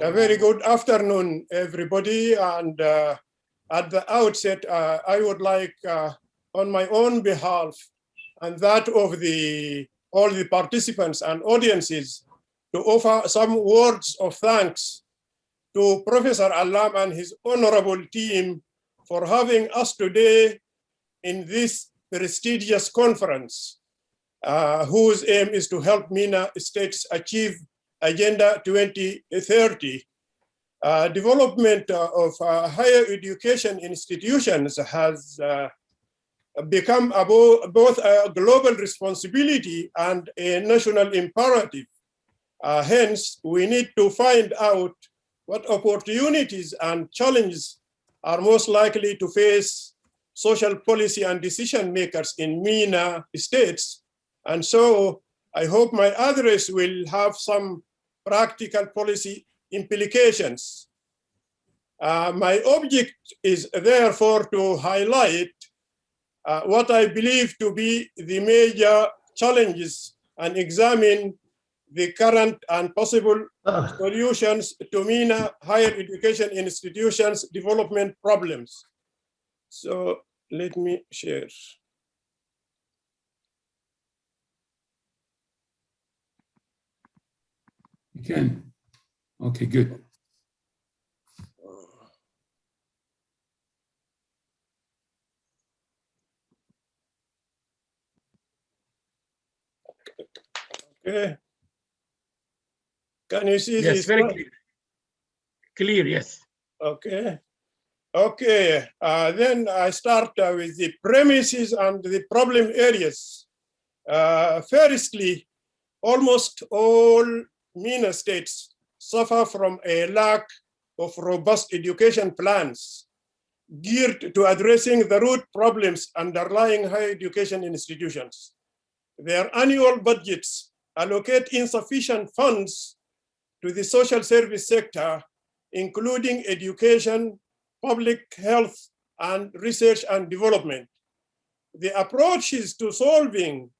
A very good afternoon, everybody. And at the outset, I would like, on my own behalf and that of all the participants and audiences, to offer some words of thanks to Professor Alam and his honorable team for having us today in this prestigious conference, whose aim is to help MENA states achieve Agenda 2030. Development of higher education institutions has become both a global responsibility and a national imperative. Hence, we need to find out what opportunities and challenges are most likely to face social policy and decision makers in MENA states. And so I hope my address will have some practical policy implications. My object is therefore to highlight what I believe to be the major challenges and examine the current and possible solutions to MENA higher education institutions development problems. So let me share. You can. Okay, good. Okay. Can you see yes, this? Very clear. Clear, yes. Okay. Okay. Then I start with the premises and the problem areas. Firstly, almost all MENA states suffer from a lack of robust education plans geared to addressing the root problems underlying higher education institutions. Their annual budgets allocate insufficient funds to the social service sector, including education, public health, and research and development. The approaches to solving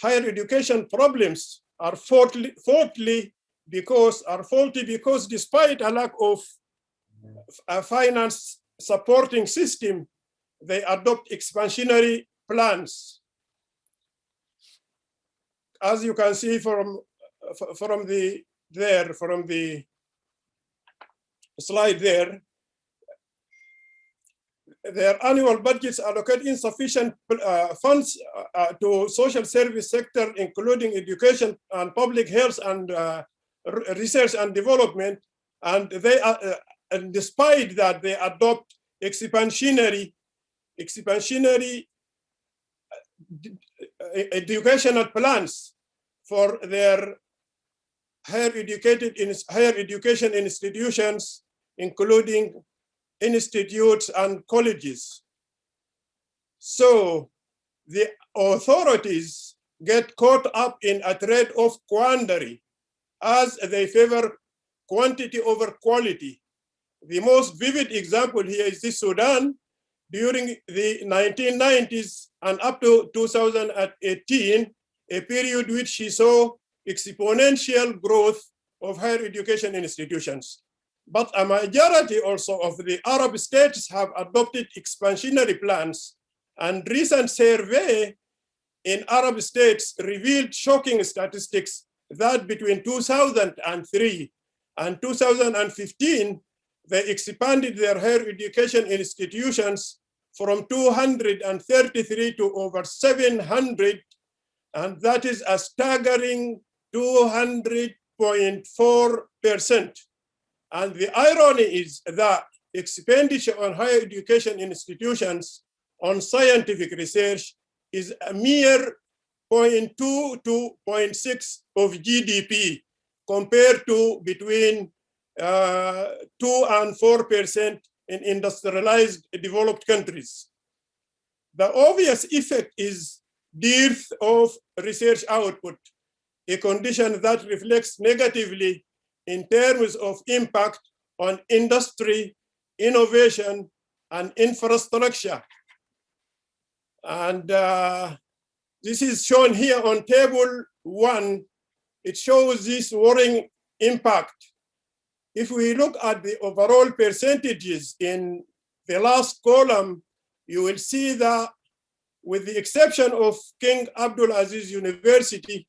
higher education problems are faulty because despite a lack of a finance supporting system, they adopt expansionary plans. As you can see from the slide there, their annual budgets allocate insufficient funds to social service sector, including education and public health and research and development. And they and despite that, they adopt expansionary educational plans for their higher education institutions, including institutes and colleges. So the authorities get caught up in a trade-off quandary as they favor quantity over quality. The most vivid example here is the Sudan during the 1990s and up to 2018, a period which she saw exponential growth of higher education institutions. But a majority also of the Arab states have adopted expansionary plans, and recent survey in Arab states revealed shocking statistics that between 2003 and 2015, they expanded their higher education institutions from 233 to over 700, and that is a staggering 200.4%. And the irony is that expenditure on higher education institutions on scientific research is a mere 0.2 to 0.6 of GDP compared to between 2 and 4% in industrialized developed countries. The obvious effect is dearth of research output, a condition that reflects negatively in terms of impact on industry, innovation, and infrastructure. And this is shown here on table 1. It shows this worrying impact. if we look at the overall percentages in the last column, you will see that with the exception of King Abdulaziz University,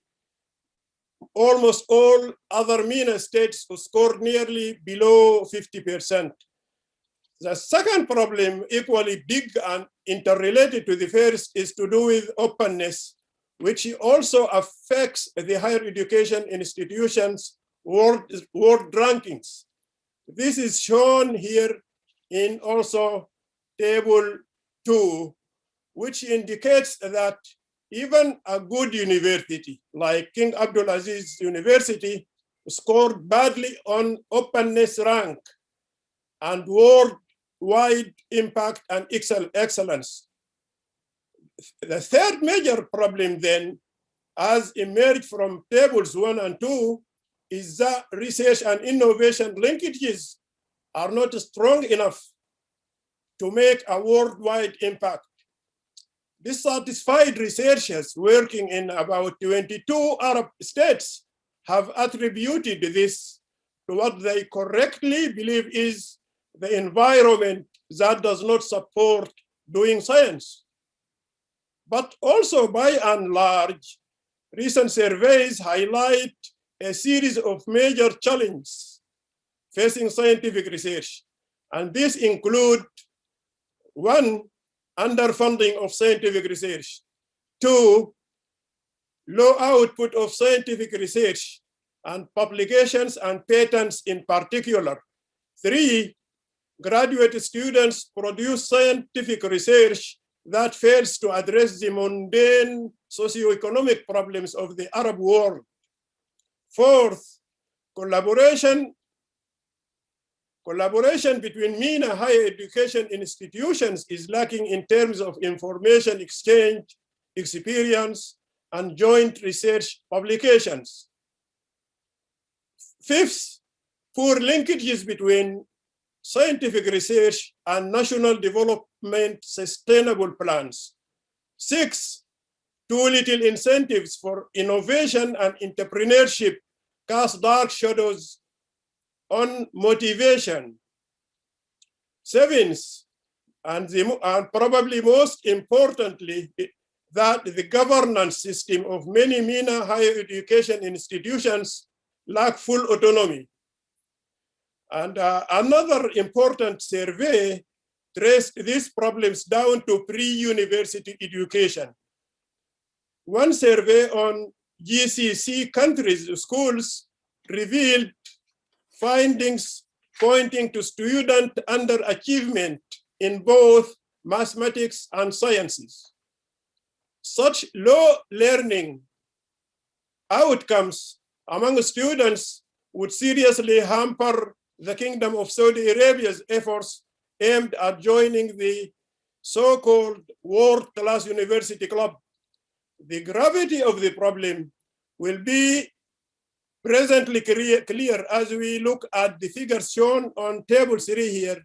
almost all other MENA states scored nearly below 50%. The second problem, equally big and interrelated to the first, is to do with openness, which also affects the higher education institutions' world rankings. This is shown here in also table 2, which indicates that even a good university like King Abdulaziz University scored badly on openness rank and worldwide impact and excellence. The third major problem then, as emerged from tables 1 and 2, is that research and innovation linkages are not strong enough to make a worldwide impact. Dissatisfied researchers working in about 22 Arab states have attributed this to what they correctly believe is the environment that does not support doing science. But also, by and large, recent surveys highlight a series of major challenges facing scientific research. And these include: 1, underfunding of scientific research; 2, low output of scientific research and publications and patents in particular; 3, graduate students produce scientific research that fails to address the mundane socioeconomic problems of the Arab world; 4th, collaboration between MENA higher education institutions is lacking in terms of information exchange, experience, and joint research publications. 5th, poor linkages between scientific research and national development sustainable plans. 6th, too little incentives for innovation and entrepreneurship cast dark shadows on motivation. 7th, and probably most importantly, that the governance system of many MENA higher education institutions lack full autonomy. And another important survey traced these problems down to pre-university education. One survey on GCC countries' schools revealed findings pointing to student underachievement in both mathematics and sciences. Such low learning outcomes among students would seriously hamper the Kingdom of Saudi Arabia's efforts aimed at joining the so-called world-class university club. The gravity of the problem will be presently clear as we look at the figures shown on table 3 here.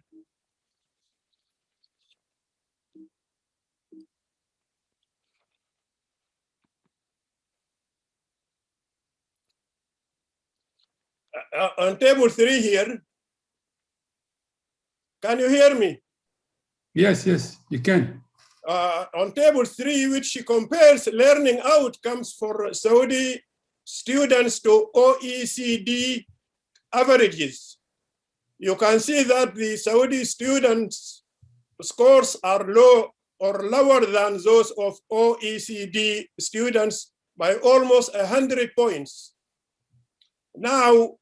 On table 3 here, can you hear me? Yes, yes, you can. On table 3, which compares learning outcomes for Saudi students to OECD averages, you can see that the Saudi students' scores are low or lower than those of OECD students by almost 100 points. Now,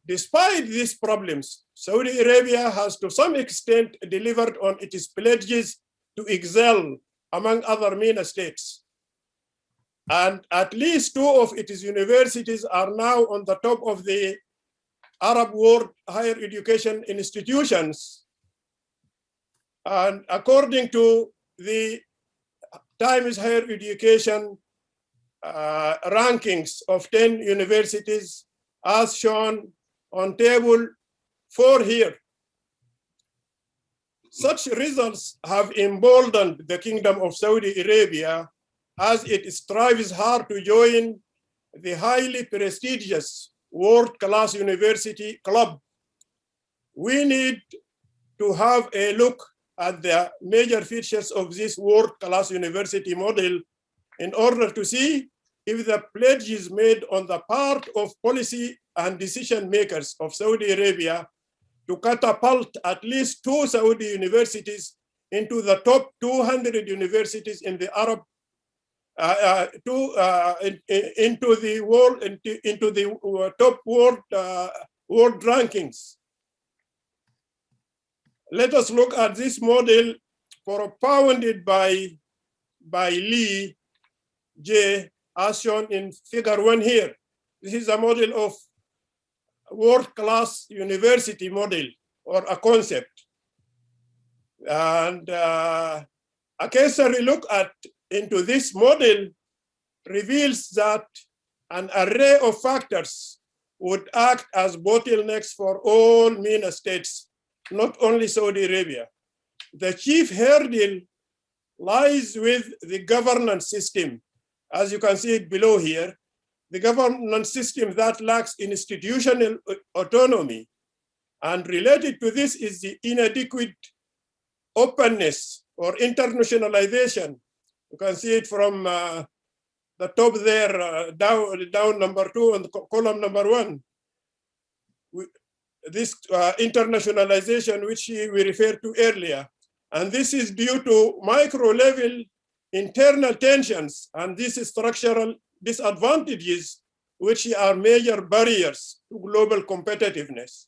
despite these problems, Saudi Arabia has to some extent delivered on its pledges to excel among other MENA states. And at least 2 of its universities are now on the top of the Arab world higher education institutions. And according to the Times Higher Education rankings of 10 universities, as shown on table 4 here. Such results have emboldened the Kingdom of Saudi Arabia as it strives hard to join the highly prestigious world-class university club we need to have a look at the major features of this world-class university model in order to see if the pledges made on the part of policy and decision makers of Saudi Arabia to catapult at least 2 Saudi universities into the top 200 universities in the Arab, into the top world rankings. Let us look at this model propounded by Lee J, as shown in figure 1 here. This is a model of world-class university model, or a concept. And a cursory look into this model reveals that an array of factors would act as bottlenecks for all MENA states, not only Saudi Arabia. The chief hurdle lies with the governance system. As you can see it below here, the governance system that lacks institutional autonomy. And related to this is the inadequate openness or internationalization. You can see it from the top there, down number 2 and column number 1. This internationalization, which we referred to earlier. And this is due to micro-level internal tensions and these structural disadvantages, which are major barriers to global competitiveness.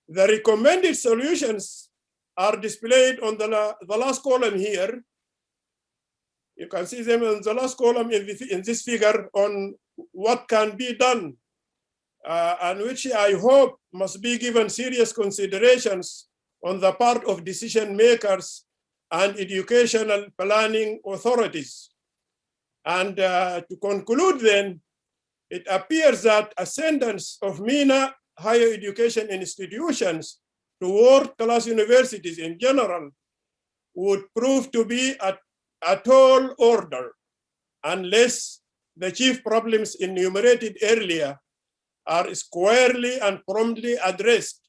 The recommended solutions are displayed on the last column here. You can see them in the last column in this figure on what can be done, and which I hope must be given serious considerations on the part of decision makers and educational planning authorities. And to conclude then, it appears that ascendance of MENA higher education institutions to world-class universities in general would prove to be a tall order unless the chief problems enumerated earlier are squarely and promptly addressed.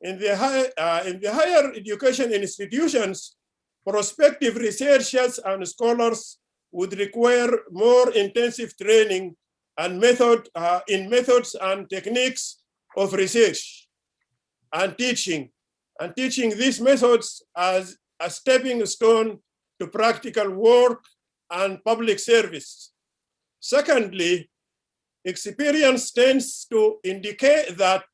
In the higher education institutions, prospective researchers and scholars would require more intensive training and methods and techniques of research and teaching these methods as a stepping stone to practical work and public service. Secondly, experience tends to indicate that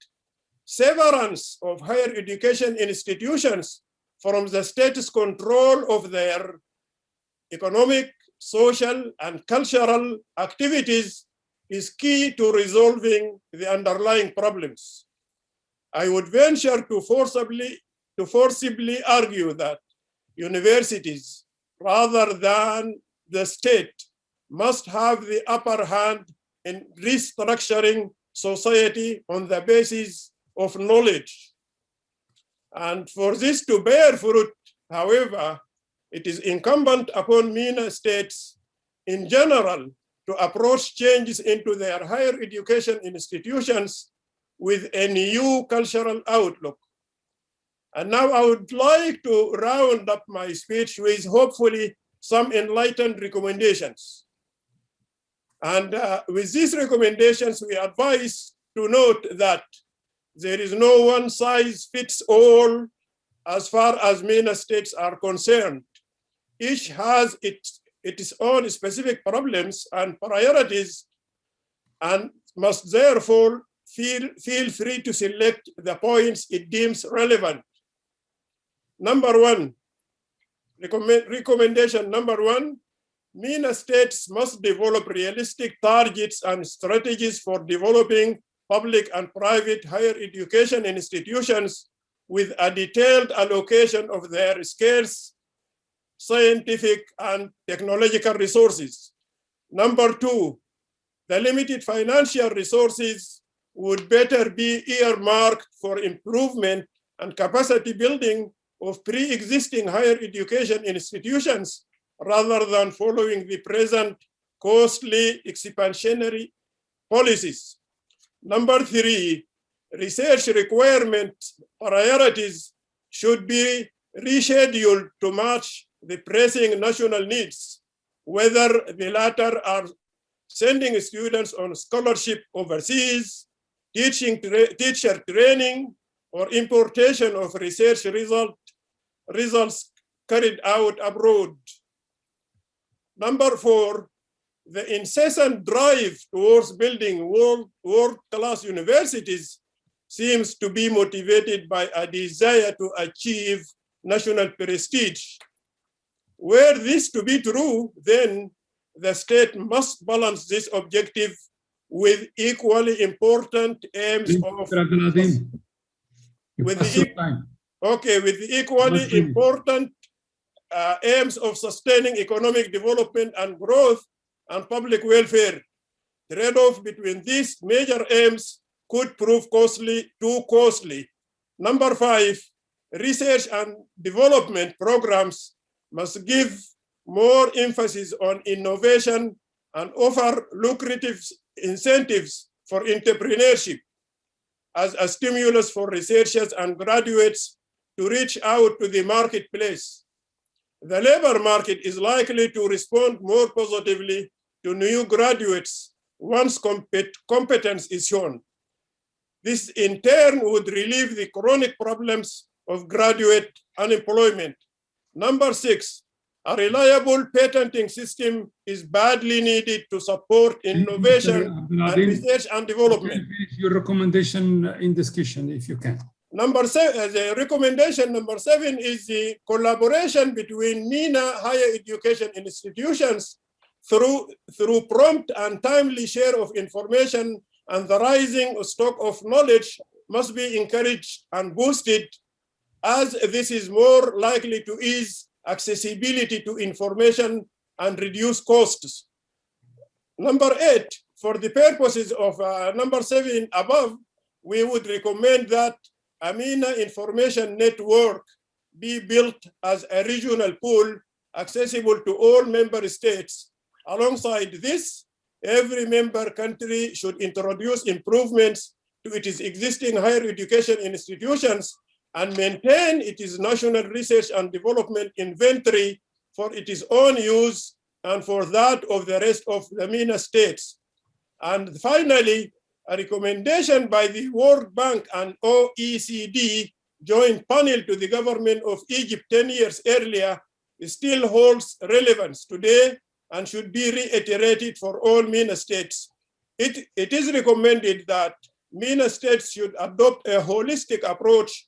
severance of higher education institutions from the status control of their economic, social, and cultural activities is key to resolving the underlying problems. I would venture to forcibly argue that universities, rather than the state, must have the upper hand in restructuring society on the basis of knowledge. And for this to bear fruit, however, it is incumbent upon MENA states in general to approach changes into their higher education institutions with a new cultural outlook. And now I would like to round up my speech with hopefully some enlightened recommendations. And with these recommendations, we advise to note that there is no one size fits all as far as MENA states are concerned. Each has its own specific problems and priorities and must therefore feel free to select the points it deems relevant. Number 1, recommendation number 1, MENA states must develop realistic targets and strategies for developing public and private higher education institutions with a detailed allocation of their scarce scientific and technological resources. Number 2, the limited financial resources would better be earmarked for improvement and capacity building of pre-existing higher education institutions rather than following the present costly expansionary policies. Number 3, research requirement priorities should be rescheduled to match the pressing national needs, whether the latter are sending students on scholarship overseas, teacher training, or importation of research results carried out abroad. Number 4, the incessant drive towards building world-class universities seems to be motivated by a desire to achieve national prestige. Were this to be true, then the state must balance this objective with equally important aims of important aims of sustaining economic development and growth and public welfare. Trade-off between these major aims could prove too costly. Number 5, research and development programs must give more emphasis on innovation and offer lucrative incentives for entrepreneurship as a stimulus for researchers and graduates to reach out to the marketplace. The labor market is likely to respond more positively to new graduates once competence is shown. This in turn would relieve the chronic problems of graduate unemployment. Number 6, a reliable patenting system is badly needed to support innovation and research and development. Your recommendation in discussion, if you can. Number 7, the recommendation number 7 is the collaboration between MENA higher education institutions through prompt and timely share of information, and the rising stock of knowledge must be encouraged and boosted, as this is more likely to ease accessibility to information and reduce costs. Number 8, for the purposes of number 7 above, we would recommend that a MENA information network be built as a regional pool accessible to all member states. Alongside this, every member country should introduce improvements to its existing higher education institutions and maintain its national research and development inventory for its own use and for that of the rest of the MENA states. And finally, a recommendation by the World Bank and OECD joint panel to the government of Egypt 10 years earlier still holds relevance today and should be reiterated for all MENA states. It is recommended that MENA states should adopt a holistic approach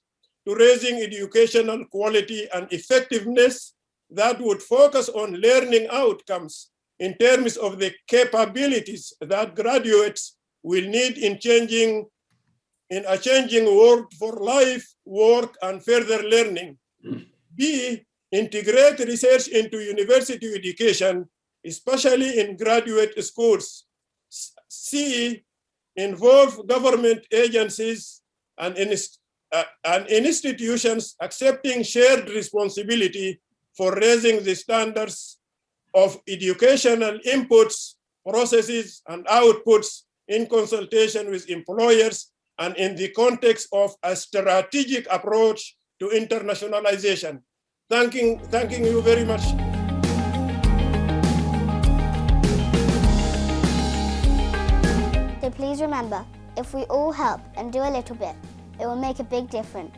to raising educational quality and effectiveness that would focus on learning outcomes in terms of the capabilities that graduates will need in a changing world for life, work, and further learning. B, integrate research into university education, especially in graduate schools. C, involve government agencies and institutions accepting shared responsibility for raising the standards of educational inputs, processes, and outputs in consultation with employers and in the context of a strategic approach to internationalization. Thanking you very much. So please remember, if we all help and do a little bit, it will make a big difference.